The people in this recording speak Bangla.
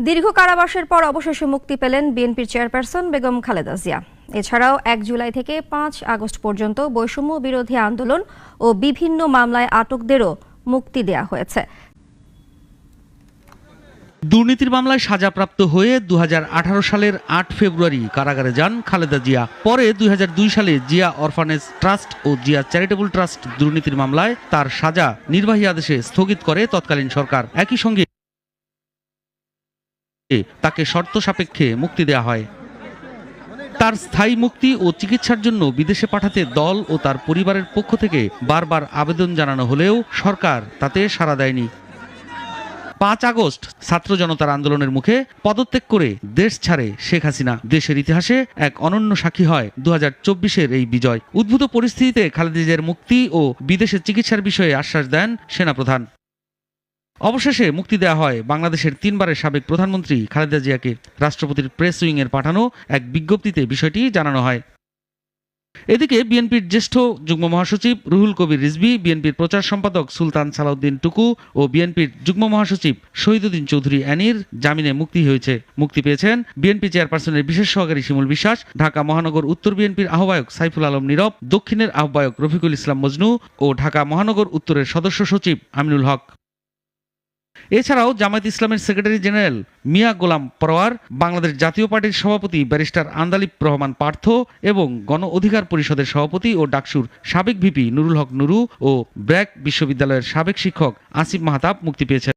দীর্ঘ কারাবাসের পর অবশেষে মুক্তি পেলেন বিএনপির চেয়ারপারসন বেগম খালেদা জিয়া। এছাড়াও ১ জুলাই থেকে ৫ আগস্ট পর্যন্ত বৈষম্য বিরোধী আন্দোলন ও বিভিন্ন মামলায় আটকদেরও মুক্তি দেয়া হয়েছে। দুর্নীতির মামলায় সাজাপ্রাপ্ত হয়ে ২০১৮ সালের ৮ ফেব্রুয়ারি কারাগারে যান খালেদা জিয়া। পরে ২০০২ সালে জিয়া অরফানেজ ট্রাস্ট ও জিয়া চ্যারিটেবল ট্রাস্ট দুর্নীতির মামলায় তার সাজা নির্বাহী আদেশে স্থগিত করে তৎকালীন সরকার। একই সঙ্গে তাকে শর্ত সাপেক্ষে মুক্তি দেওয়া হয়। তার স্থায়ী মুক্তি ও চিকিৎসার জন্য বিদেশে পাঠাতে দল ও তার পরিবারের পক্ষ থেকে বারবার আবেদন জানানো হলেও সরকার তাতে সাড়া দেয়নি। ৫ আগস্ট ছাত্র জনতার আন্দোলনের মুখে পদত্যাগ করে দেশ ছাড়ে শেখ হাসিনা। দেশের ইতিহাসে এক অনন্য সাক্ষী হয় ২০২৪-এর এই বিজয়। উদ্ভূত পরিস্থিতিতে খালেদা জিয়ার মুক্তি ও বিদেশে চিকিৎসার বিষয়ে আশ্বাস দেন সেনাপ্রধান। অবশেষে মুক্তি দেওয়া হয় বাংলাদেশের ৩ বারের সাবেক প্রধানমন্ত্রী খালেদা জিয়াকে। রাষ্ট্রপতির প্রেস উইংয়ের পাঠানো এক বিজ্ঞপ্তিতে বিষয়টি জানানো হয়। এদিকে বিএনপির জ্যেষ্ঠ যুগ্ম মহাসচিব রুহুল কবির রিজভী, বিএনপির প্রচার সম্পাদক সুলতান সালাউদ্দিন টুকু ও বিএনপির যুগ্ম মহাসচিব শহীদুদ্দিন চৌধুরী অ্যানির জামিনে মুক্তি হয়েছে। মুক্তি পেয়েছেন বিএনপি চেয়ারপারসনের বিশেষ সহকারী শিমুল বিশ্বাস, ঢাকা মহানগর উত্তর বিএনপির আহ্বায়ক সাইফুল আলম নীরব, দক্ষিণের আহ্বায়ক রফিকুল ইসলাম মজনু ও ঢাকা মহানগর উত্তরের সদস্য সচিব আমিনুল হক। এছাড়াও জামায়াত ইসলামের সেক্রেটারি জেনারেল মিয়া গোলাম পরোয়ার, বাংলাদেশ জাতীয় পার্টির সভাপতি ব্যারিস্টার আন্দালিব রহমান পার্থ এবং গণ অধিকার পরিষদের সভাপতি ও ডাকসুর সাবেক ভিপি নুরুল হক নুরু ও ব্র্যাক বিশ্ববিদ্যালয়ের সাবেক শিক্ষক আসিফ মাহতাব মুক্তি পেয়েছেন।